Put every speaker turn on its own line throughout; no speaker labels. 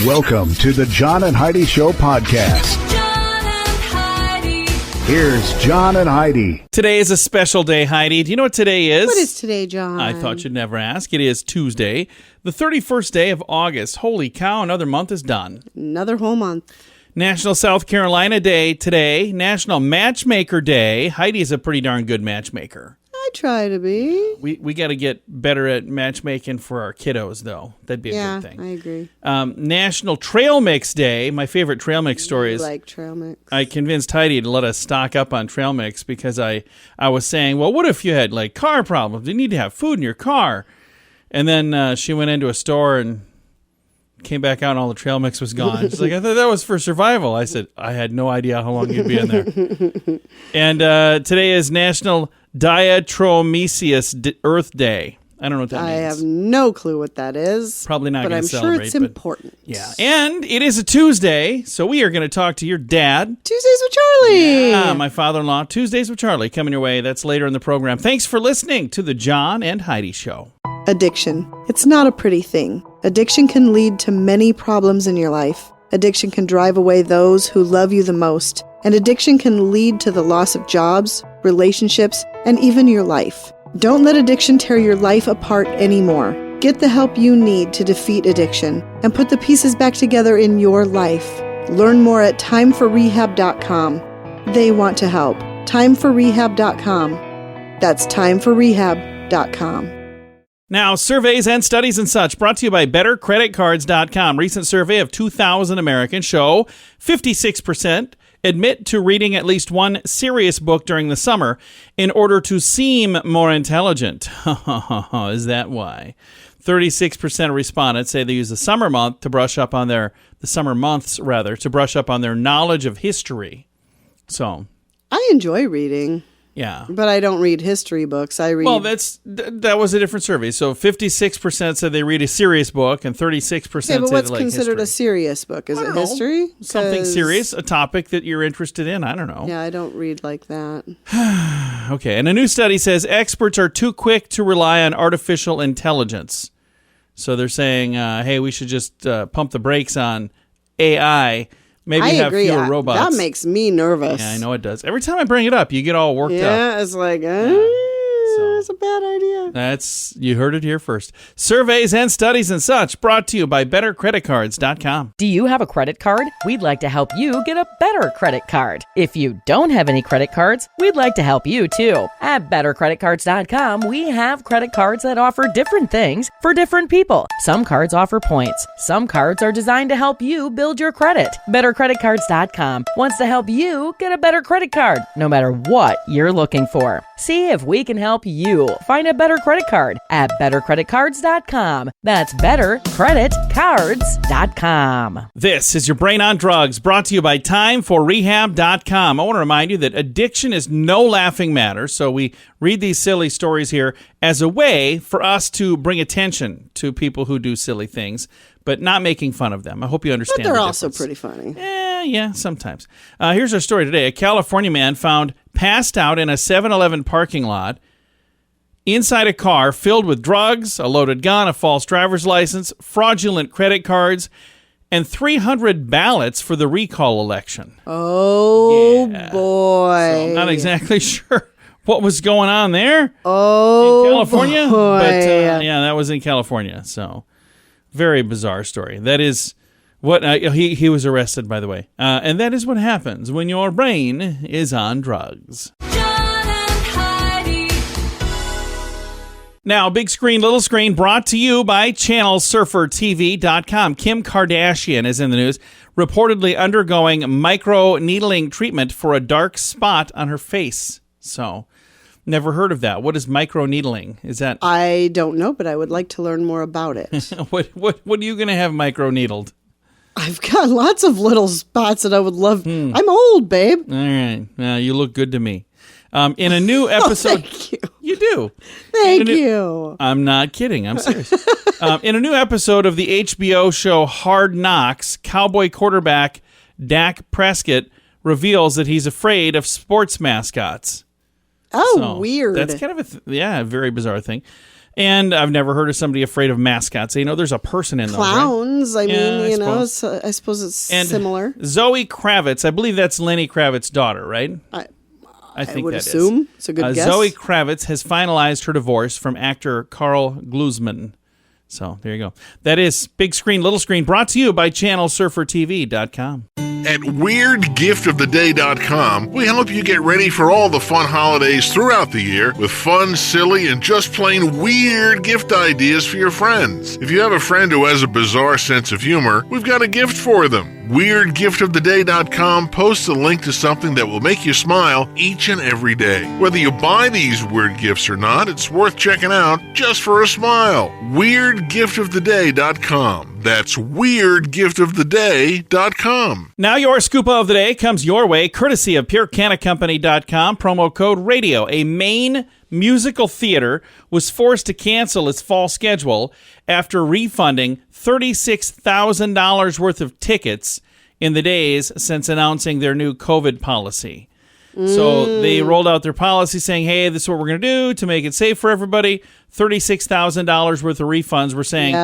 Welcome to the John and Heidi Show podcast.
John and Heidi.
Here's John and Heidi.
Today is a special day, Heidi. Do you know what today is?
What is today, John?
I thought you'd never ask. It is Tuesday, the 31st day of August. Holy cow, another month is done.
Another whole month.
National South Carolina Day today. National Matchmaker Day. Heidi is a pretty darn good matchmaker.
I try to be.
We got to get better at matchmaking for our kiddos, though. That'd be a
Yeah,
good thing.
I agree.
National Trail Mix Day. My favorite trail mix story is
I like trail mix.
I convinced Heidi to let us stock up on trail mix because I was saying, well, what if you had like car problems? You need to have food in your car. And then she went into a store and came back out and all the trail mix was gone. She's like, I thought that was for survival. I said, I had no idea how long you'd be in there. And today is National Diatromesius Earth Day. I don't know what that means.
I have no clue what that is.
Probably not
but
going
I'm
to celebrate.
sure it's important.
Yeah. And it is a Tuesday, so we are going to talk to your dad.
Tuesdays with Charlie.
Yeah, my father-in-law, Tuesdays with Charlie, coming your way. That's later in the program. Thanks for listening to the John and Heidi Show.
Addiction. It's not a pretty thing. Addiction can lead to many problems in your life. Addiction can drive away those who love you the most. And addiction can lead to the loss of jobs, relationships, and even your life. Don't let addiction tear your life apart anymore. Get the help you need to defeat addiction and put the pieces back together in your life. Learn more at timeforrehab.com. They want to help. Timeforrehab.com. That's timeforrehab.com.
Now, surveys and studies and such brought to you by BetterCreditCards.com. Recent survey of 2,000 Americans show 56% admit to reading at least one serious book during the summer in order to seem more intelligent. Is that why? 36% of respondents say they use the summer months to brush up on their knowledge of history. So,
I enjoy reading.
yeah.
But I don't read history books. I read...
Well, that was a different survey. So 56% said they read a serious book, and 36%
but
said
what's
they like
considered
history.
a serious book? Is
I
it
don't know.
history?
Something
'Cause-
serious, a topic that you're interested in. I don't know.
Yeah, I don't read like that.
Okay, and a new study says experts are too quick to rely on artificial intelligence. So they're saying, hey, we should just pump the brakes on AI. Maybe
I
have
agree.
fewer robots.
That makes me nervous.
Yeah, I know it does. Every time I bring it up, you get all worked up.
Yeah, it's like, it's a bad idea.
You heard it here first. Surveys and studies and such brought to you by BetterCreditCards.com.
Do you have a credit card? We'd like to help you get a better credit card. If you don't have any credit cards, we'd like to help you too. At BetterCreditCards.com, we have credit cards that offer different things for different people. Some cards offer points. Some cards are designed to help you build your credit. BetterCreditCards.com wants to help you get a better credit card, no matter what you're looking for. See if we can help you find a better credit card at BetterCreditCards.com. That's BetterCreditCards.com.
This is your Brain on Drugs, brought to you by timeforrehab.com. I want to remind you that addiction is no laughing matter, so we read these silly stories here as a way for us to bring attention to people who do silly things, but not making fun of them. I hope you understand.
But they're
the
also
difference.
pretty funny.
Yeah, sometimes. Here's our story today. A California man found passed out in a 7-Eleven parking lot inside a car filled with drugs, a loaded gun, a false driver's license, fraudulent credit cards, and 300 ballots for the recall election.
Oh,
Yeah.
boy.
So not exactly sure what was going on there in California.
Boy.
But yeah, that was in California. So very bizarre story. That is what he was arrested, by the way. And that is what happens when your brain is on drugs.
John and Heidi.
Now, big screen, little screen, brought to you by ChannelSurferTV.com. Kim Kardashian is in the news, reportedly undergoing micro-needling treatment for a dark spot on her face. So, never heard of that. What is micro-needling? Is that...
I don't know, but I would like to learn more about it.
What are you going to have micro-needled?
I've got lots of little spots that I would love. I'm old, babe.
All right. You look good to me. In a new episode...
Thank you.
You do.
Thank you.
I'm not kidding. I'm serious. In a new episode of the HBO show Hard Knocks, Cowboy quarterback Dak Prescott reveals that he's afraid of sports mascots.
Oh,
So,
weird.
That's kind of a very bizarre thing. And I've never heard of somebody afraid of mascots. There's a person in those, right?
Clowns. I mean,
I
I suppose it's
And
similar.
Zoe Kravitz, I believe that's Lenny Kravitz's daughter, right? I think
would
that is.
assume. It's a good guess.
Zoe Kravitz has finalized her divorce from actor Carl Glusman. So there you go. That is Big Screen, Little Screen, brought to you by ChannelSurferTV.com.
At WeirdGiftOfTheDay.com, we help you get ready for all the fun holidays throughout the year with fun, silly, and just plain weird gift ideas for your friends. If you have a friend who has a bizarre sense of humor, we've got a gift for them. WeirdGiftOfTheDay.com posts a link to something that will make you smile each and every day. Whether you buy these weird gifts or not, it's worth checking out just for a smile. WeirdGiftOfTheDay.com. That's WeirdGiftOfTheDay.com.
Now your Scoopa of the Day comes your way, courtesy of PureCanaCompany.com. Promo code RADIO. A Maine musical theater was forced to cancel its fall schedule after refunding $36,000 worth of tickets in the days since announcing their new COVID policy. So they rolled out their policy saying, hey, this is what we're going to do to make it safe for everybody. $36,000 worth of refunds. We're saying,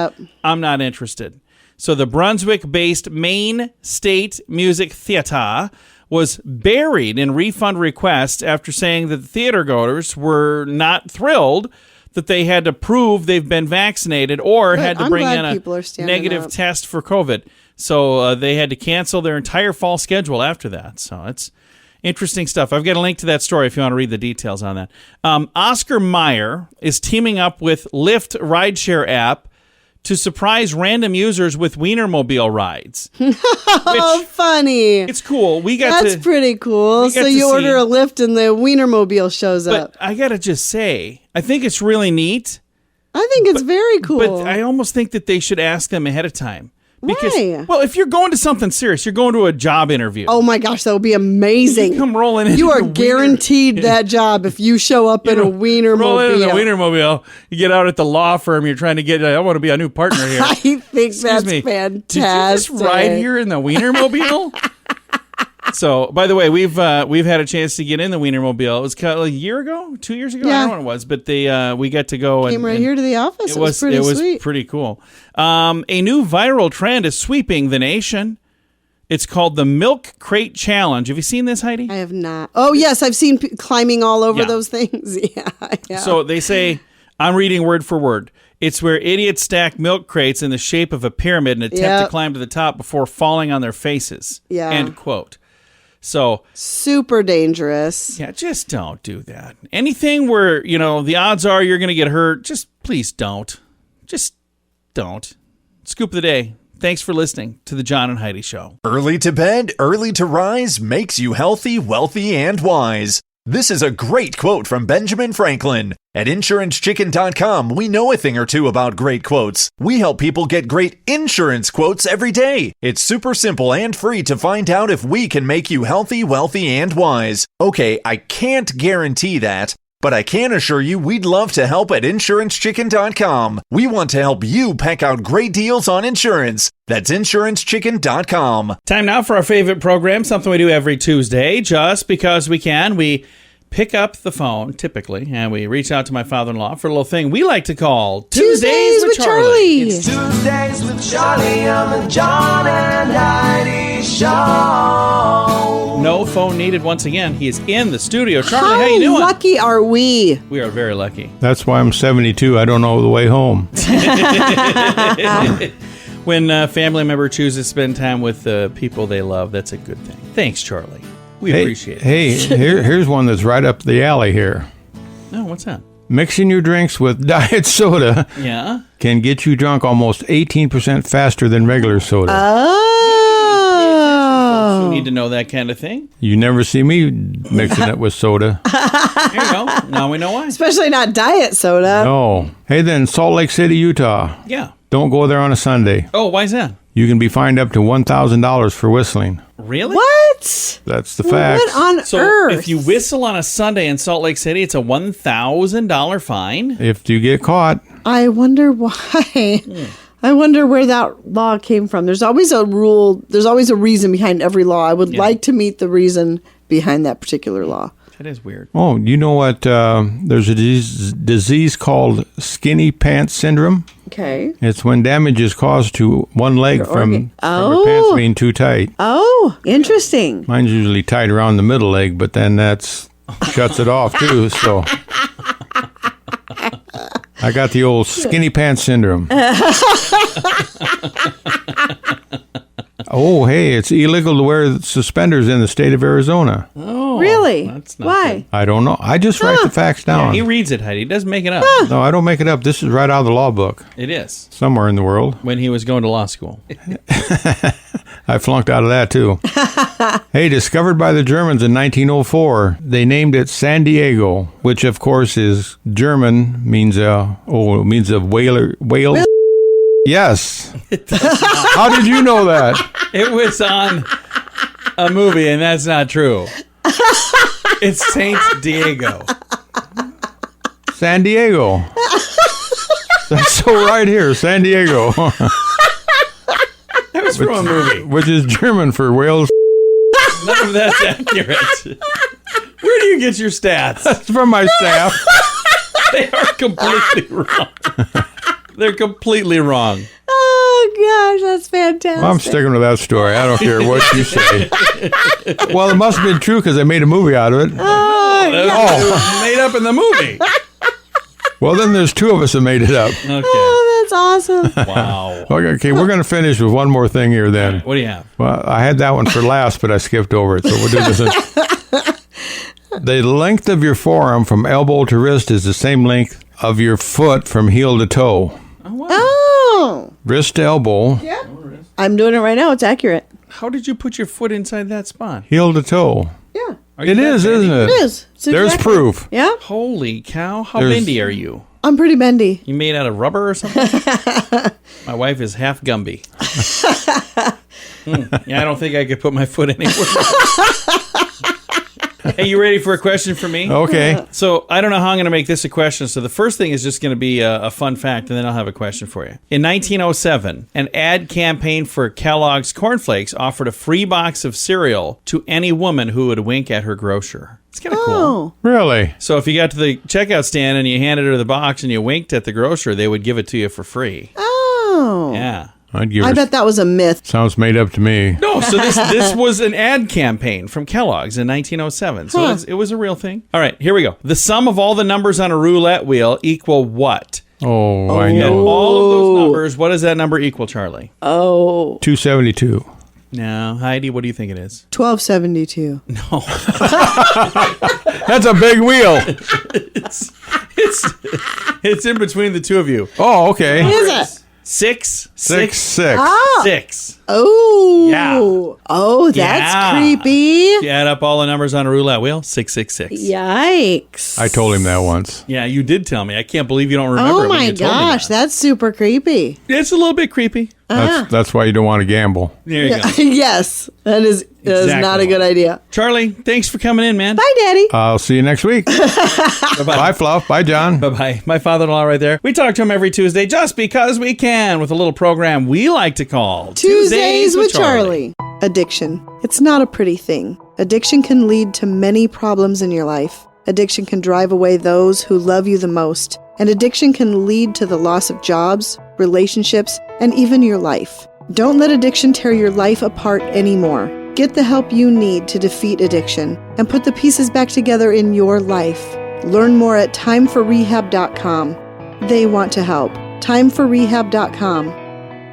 I'm not interested. So the Brunswick-based Maine State Music Theater was buried in refund requests after saying that the theater goers were not thrilled that they had to prove they've been vaccinated or had to bring in a negative test for COVID. So they had to cancel their entire fall schedule after that. So it's interesting stuff. I've got a link to that story if you want to read the details on that. Oscar Mayer is teaming up with Lyft rideshare app to surprise random users with Wienermobile rides.
Oh, funny.
It's cool.
That's pretty cool. So you order a Lyft and the Wienermobile shows up.
But I got to just say, I think it's really neat.
I think it's very cool.
But I almost think that they should ask them ahead of time. Because,
Why?
Well, if you're going to something serious, you're going to a job interview.
Oh my gosh, that would be amazing.
You come rolling in.
You are guaranteed that job if you show up in a Wienermobile.
Roll in a Wienermobile. You get out at the law firm. You're trying to get, I want to be a new partner here.
I think that's
me.
fantastic.
Did you just ride here in the Wienermobile? So, by the way, we've had a chance to get in the Wienermobile. It was kind of like a year ago, 2 years ago. I don't know what it was, but we got to go.
Came right here to the office. It was pretty
sweet.
sweet.
It was pretty cool. A new viral trend is sweeping the nation. It's called the Milk Crate Challenge. Have you seen this, Heidi?
I have not. Oh, yes, I've seen climbing all over those things. Yeah.
So they say, I'm reading word for word. It's where idiots stack milk crates in the shape of a pyramid and attempt to climb to the top before falling on their faces.
Yeah.
End quote. So
super dangerous.
Yeah, just don't do that. Anything where, the odds are you're going to get hurt, just please don't. Just don't. Scoop of the day. Thanks for listening to the John and Heidi Show.
Early to bed, early to rise makes you healthy, wealthy, and wise. This is a great quote from Benjamin Franklin. At InsuranceChicken.com, we know a thing or two about great quotes. We help people get great insurance quotes every day. It's super simple and free to find out if we can make you healthy, wealthy, and wise. Okay, I can't guarantee that, but I can assure you we'd love to help at InsuranceChicken.com. We want to help you peck out great deals on insurance. That's InsuranceChicken.com.
Time now for our favorite program, something we do every Tuesday. Just because we can, we pick up the phone, typically, and we reach out to my father-in-law for a little thing we like to call
Tuesdays with Charlie.
It's Tuesdays with Charlie on the John and Heidi Show.
No phone needed once again. He is in the studio. Charlie,
How
how you doing?
lucky are we?
We are very lucky.
That's why I'm 72. I don't know the way home.
When a family member chooses to spend time with the people they love, that's a good thing. Thanks, Charlie. We appreciate it.
Hey, here's one that's right up the alley here.
Oh, what's that?
Mixing your drinks with diet soda can get you drunk almost 18% faster than regular soda.
You need to know that kind of thing.
You never see me mixing it with soda.
There you go. Now we know why.
Especially not diet soda.
No. Hey, then Salt Lake City, Utah.
Yeah.
Don't go there on a Sunday.
Oh, why is that?
You can be fined up to $1,000 for whistling.
Really?
What?
That's the fact.
What on
So
earth?
if you whistle on a Sunday in Salt Lake City, it's a $1,000 fine?
If you get caught.
I wonder why. I wonder where that law came from. There's always a rule. There's always a reason behind every law. I would like to meet the reason behind that particular law.
It is weird.
Oh, you know what? There's a disease called skinny pants syndrome.
Okay.
It's when damage is caused to one leg from your pants being too tight.
Oh, interesting.
Mine's usually tight around the middle leg, but then that's shuts it off too. So I got the old skinny pants syndrome. Oh, hey, it's illegal to wear suspenders in the state of Arizona.
Oh,
Really?
That's not
Why?
good.
I don't know. I just write the facts
Yeah,
down.
he reads it, Heidi. He doesn't make it up.
No, I don't make it up. This is right out of the law book.
It is.
Somewhere in the world.
When he was going to law school.
I flunked out of that too. Hey, discovered by the Germans in 1904, they named it San Diego, which of course is German, means a whale. Yes. How did you know that?
It was on a movie, and that's not true. It's Saint Diego.
San Diego. That's so right here, San Diego.
That was from a movie.
Which is German for whales.
None of that's accurate. Where do you get your stats?
That's from my staff.
They are completely wrong. They're completely wrong.
Oh, gosh, that's fantastic.
Well, I'm sticking with that story. I don't care what you say. Well, it must have been true because I made a movie out of it.
It was made up in the movie.
Well, then there's two of us that made it up.
Okay.
Oh, that's awesome.
Wow.
Okay, we're going to finish with one more thing here then.
What do you have?
Well, I had that one for last, but I skipped over it, so we'll do this. The length of your forearm from elbow to wrist is the same length of your foot from heel to toe.
Oh.
Wrist to elbow,
Yep. I'm doing it right now. It's accurate.
How did you put your foot inside that spot?
heel to toe.
Yeah.
It is, isn't it?
It is. It's
There's
exactly-
proof.
Yeah.
Holy cow. How
There's-
bendy are you?
I'm pretty bendy.
You made out of rubber or something? My wife is half Gumby. Yeah, I don't think I could put my foot anywhere. Hey, you ready for a question for me?
Okay.
So I don't know how I'm going to make this a question. So the first thing is just going to be a fun fact, and then I'll have a question for you. In 1907, an ad campaign for Kellogg's Corn Flakes offered a free box of cereal to any woman who would wink at her grocer. It's kind of cool.
Oh.
Really?
So if you got to the checkout stand and you handed her the box and you winked at the grocer, they would give it to you for free.
Oh.
Yeah.
I'd give
I
her.
bet that was a myth.
Sounds made up to me.
No, so this was an ad campaign from Kellogg's in 1907. So it was a real thing. All right, here we go. The sum of all the numbers on a roulette wheel equal what?
Oh, I
And
know.
all of those numbers, what does that number equal, Charlie?
Oh.
272.
No, Heidi, what do you think it is?
1272.
No,
That's a big wheel.
it's in between the two of you.
Oh, okay.
What is it?
6,
6, 6.
Oh.
6.
Oh.
Yeah.
Oh, that's
Yeah.
creepy.
If you add up all the numbers on a roulette wheel, 666.
Yikes.
I told him that once.
Yeah, you did tell me. I can't believe you don't remember.
Oh
it when
my
you told me
gosh,
that.
that's super creepy.
It's a little bit creepy.
That's why you don't want to gamble.
There you go.
Yes, that is
Exactly
not a good idea.
Charlie, thanks for coming in, man.
Bye, Daddy.
I'll see you next week.
Bye-bye.
Bye, Fluff. Bye, John.
Bye-bye. My father-in-law right there. We talk to him every Tuesday just because we can with a little program we like to call
Tuesdays with Charlie. Addiction. It's not a pretty thing. Addiction can lead to many problems in your life. Addiction can drive away those who love you the most. And addiction can lead to the loss of jobs, relationships, and even your life. Don't let addiction tear your life apart anymore. Get the help you need to defeat addiction and put the pieces back together in your life. Learn more at timeforrehab.com. They want to help. Timeforrehab.com.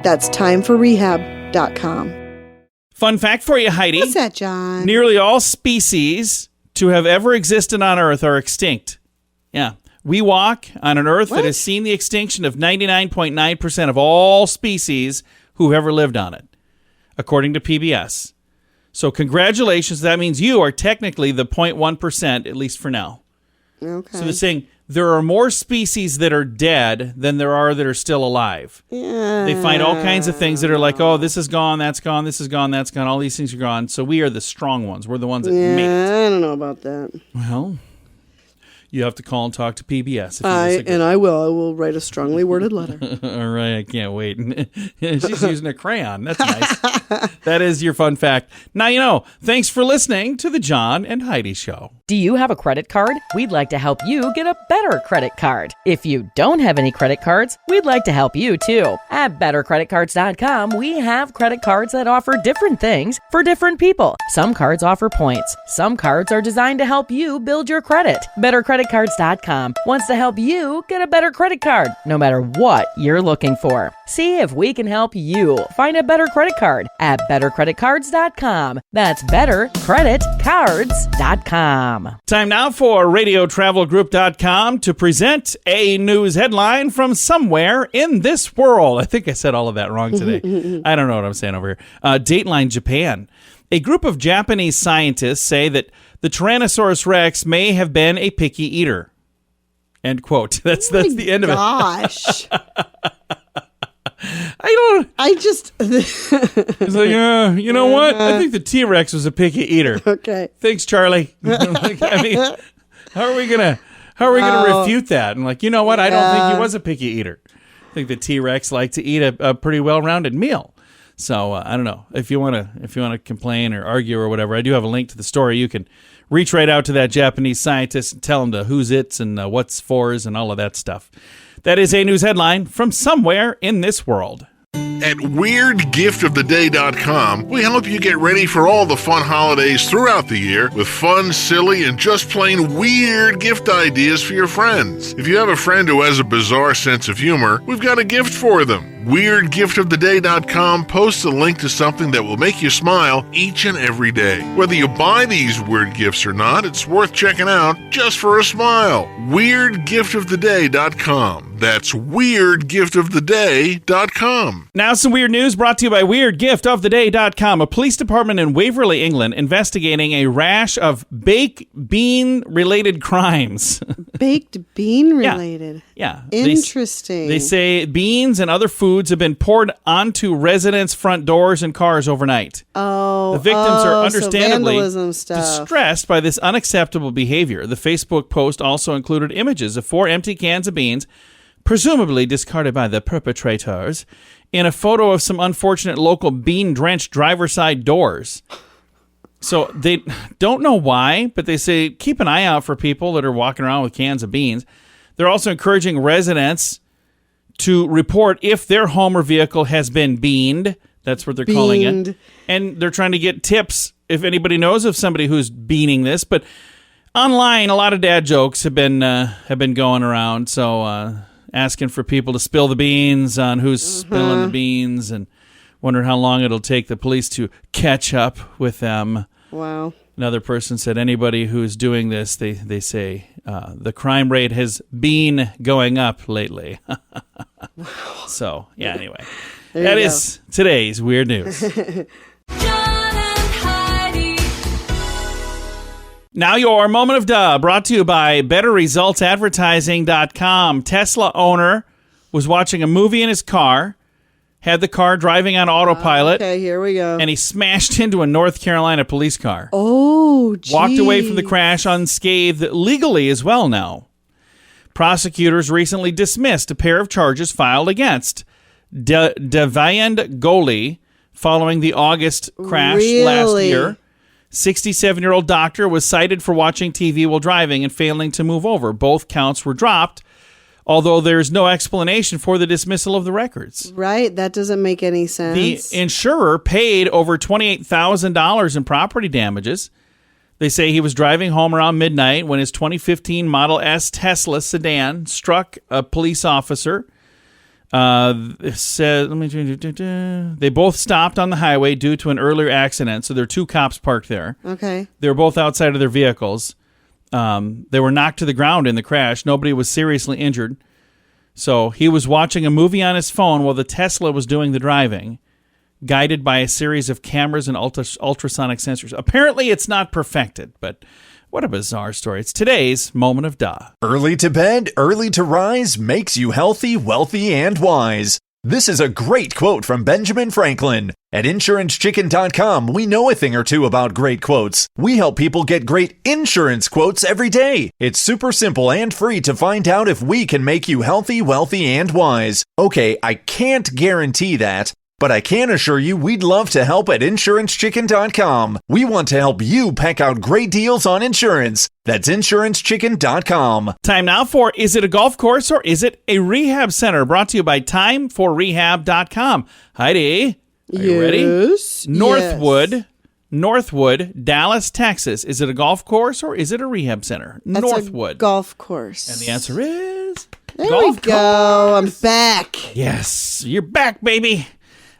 That's timeforrehab.com.
Fun fact for you, Heidi.
What's that, John?
Nearly all species to have ever existed on Earth are extinct. Yeah. We walk on an Earth that has seen the extinction of 99.9% of all species who've ever lived on it, according to PBS. So congratulations. That means you are technically the 0.1%, at least for now.
Okay.
So they're saying there are more species that are dead than there are that are still alive.
Yeah.
They find all kinds of things that are like, oh, this is gone, that's gone, this is gone, that's gone. All these things are gone. So we are the strong ones. We're the ones that make it.
I don't know about that.
Well, you have to call and talk to PBS. If you disagree.
I will. I will write a strongly worded letter.
All right, I can't wait. She's using a crayon. That's nice. That is your fun fact. Now you know. Thanks for listening to the John and Heidi Show.
Do you have a credit card? We'd like to help you get a better credit card. If you don't have any credit cards, we'd like to help you too. At bettercreditcards.com, we have credit cards that offer different things for different people. Some cards offer points. Some cards are designed to help you build your credit. Bettercreditcards.com wants to help you get a better credit card, no matter what you're looking for. See if we can help you find a better credit card at bettercreditcards.com. That's bettercreditcards.com.
Time now for radiotravelgroup.com to present a news headline from somewhere in this world. I think I said all of that wrong today. I don't know what I'm saying over here. Dateline Japan. A group of Japanese scientists say that the Tyrannosaurus Rex may have been a picky eater. End quote. That's the end of it.
Gosh.
It's like, you know what? I think the T-Rex was a picky eater.
Okay.
Thanks, Charlie. I mean, how are we gonna refute that? And like, you know what? I don't think he was a picky eater. I think the T-Rex liked to eat a pretty well-rounded meal. So I don't know if you want to complain or argue or whatever. I do have a link to the story. You can reach right out to that Japanese scientist and tell him the who's its and what's fors and all of that stuff. That is a news headline from somewhere in this world.
At WeirdGiftOfTheDay.com, we help you get ready for all the fun holidays throughout the year with fun, silly, and just plain weird gift ideas for your friends. If you have a friend who has a bizarre sense of humor, we've got a gift for them. WeirdGiftOfTheDay.com posts a link to something that will make you smile each and every day. Whether you buy these weird gifts or not, it's worth checking out just for a smile. WeirdGiftOfTheDay.com. That's WeirdGiftOfTheDay.com.
Now some weird news brought to you by WeirdGiftOfTheDay.com. A police department in Waverly, England, investigating a rash of baked bean-related crimes.
Baked bean related.
Yeah.
Interesting.
They say beans and other foods have been poured onto residents' front doors and cars overnight.
Oh,
the victims are understandably
vandalism stuff.
distressed by this unacceptable behavior. The Facebook post also included images of 4 empty cans of beans, presumably discarded by the perpetrators, in a photo of some unfortunate local bean-drenched driver's side doors. So they don't know why, but they say keep an eye out for people that are walking around with cans of beans. They're also encouraging residents to report if their home or vehicle has been beaned. That's what they're calling it. And they're trying to get tips if anybody knows of somebody who's beaning this. But online, a lot of dad jokes have been going around. So asking for people to spill the beans on who's spilling the beans and wondering how long it'll take the police to catch up with them.
Wow.
Another person said anybody who's doing this, they say the crime rate has been going up lately. So, yeah, anyway. That is today's weird news.
John and Heidi.
Now your moment of duh, brought to you by BetterResultsAdvertising.com. Tesla owner was watching a movie in his car, had the car driving on autopilot.
Okay, here we go.
And he smashed into a North Carolina police car.
Oh, geez.
Walked away from the crash unscathed legally as well now. Prosecutors recently dismissed a pair of charges filed against Devayand Goli following the August crash last year. 67-year-old doctor was cited for watching TV while driving and failing to move over. Both counts were dropped, although there's no explanation for the dismissal of the records.
Right, that doesn't make any sense.
The insurer paid over $28,000 in property damages. They say he was driving home around midnight when his 2015 Model S Tesla sedan struck a police officer. It says, they both stopped on the highway due to an earlier accident. So there are 2 cops parked there.
Okay.
They were both outside of their vehicles. They were knocked to the ground in the crash. Nobody was seriously injured. So he was watching a movie on his phone while the Tesla was doing the driving, guided by a series of cameras and ultrasonic sensors. Apparently it's not perfected, but what a bizarre story. It's today's moment of duh.
Early to bed, early to rise makes you healthy, wealthy, and wise. This is a great quote from Benjamin Franklin. At InsuranceChicken.com, we know a thing or two about great quotes. We help people get great insurance quotes every day. It's super simple and free to find out if we can make you healthy, wealthy, and wise. Okay, I can't guarantee that, But I can assure you we'd love to help at InsuranceChicken.com. We want to help you peck out great deals on insurance. That's InsuranceChicken.com.
Time now for Is It a Golf Course or Is It a Rehab Center? Brought to you by TimeForRehab.com. Heidi, are you ready?
Yes.
Northwood, Dallas, Texas. Is it a golf course or is it a rehab center?
That's
Northwood.
a golf course.
And the answer is
there
golf
we go. I'm back.
Yes, you're back, baby.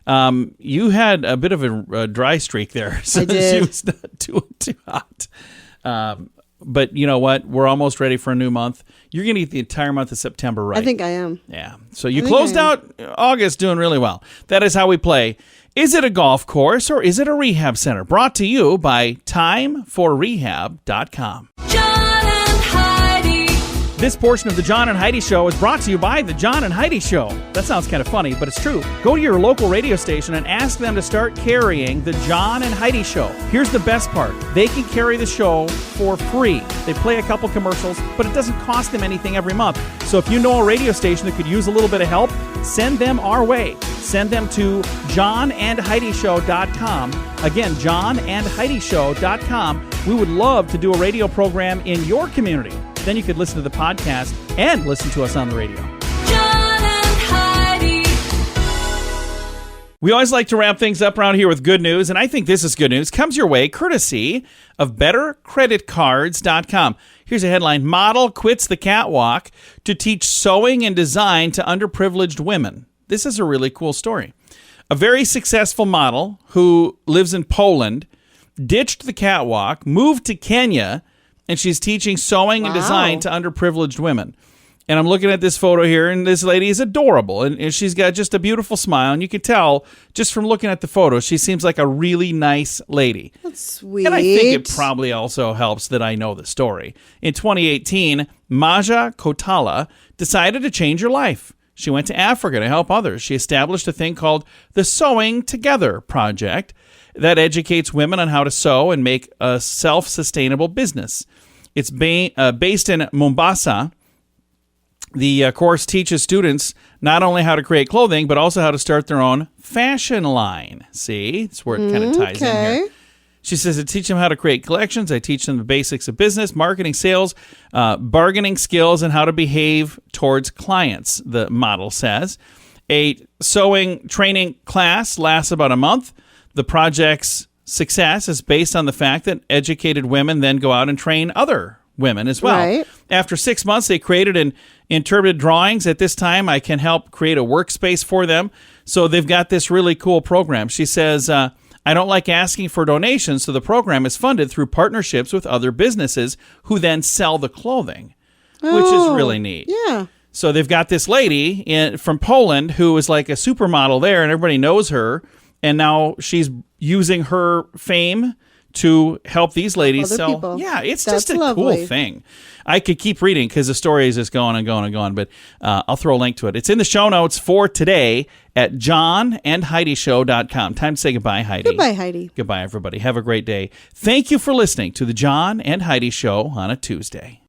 You had a bit of a dry streak there. So
I did.
She was not doing too hot. But you know what? We're almost ready for a new month. You're going to get the entire month of September right.
I think I am.
Yeah. So you closed out August doing really well. That is how we play. Is it a golf course or is it a rehab center? Brought to you by TimeForRehab.com.
John and Heidi.
This portion of the John and Heidi Show is brought to you by the John and Heidi Show. That sounds kind of funny, but it's true. Go to your local radio station and ask them to start carrying the John and Heidi Show. Here's the best part. They can carry the show for free. They play a couple commercials, but it doesn't cost them anything every month. So if you know a radio station that could use a little bit of help, send them our way. Send them to johnandheidishow.com. Again, johnandheidishow.com. We would love to do a radio program in your community. Then you could listen to the podcast and listen to us on the radio.
John and Heidi.
We always like to wrap things up around here with good news, and I think this is good news. Comes your way courtesy of BetterCreditCards.com. Here's a headline. Model quits the catwalk to teach sewing and design to underprivileged women. This is a really cool story. A very successful model who lives in Poland ditched the catwalk, moved to Kenya, and she's teaching sewing and design to underprivileged women. And I'm looking at this photo here, and this lady is adorable, and she's got just a beautiful smile, and you can tell just from looking at the photo, she seems like a really nice lady.
That's sweet.
And I think it probably also helps that I know the story. In 2018, Maja Kotala decided to change her life. She went to Africa to help others. She established a thing called the Sewing Together Project that educates women on how to sew and make a self-sustainable business. It's based in Mombasa. The course teaches students not only how to create clothing, but also how to start their own fashion line. See? That's where it kind of ties in here. She says, I teach them how to create collections. I teach them the basics of business, marketing, sales, bargaining skills, and how to behave towards clients, the model says. A sewing training class lasts about a month. The project's success is based on the fact that educated women then go out and train other women as well.
Right.
After 6 months, they created and interpreted drawings. At this time, I can help create a workspace for them. So they've got this really cool program. She says, I don't like asking for donations, so the program is funded through partnerships with other businesses who then sell the clothing, which is really neat.
Yeah.
So they've got this lady from Poland who is like a supermodel there, and everybody knows her. And now she's using her fame to help these ladies sell.
People.
Yeah, it's
That's
just a
lovely.
cool thing. I could keep reading because the story is just going and going and going, but I'll throw a link to it. It's in the show notes for today at johnandheidishow.com. Time to say goodbye, Heidi.
Goodbye, Heidi.
Goodbye, everybody. Have a great day. Thank you for listening to the John and Heidi Show on a Tuesday.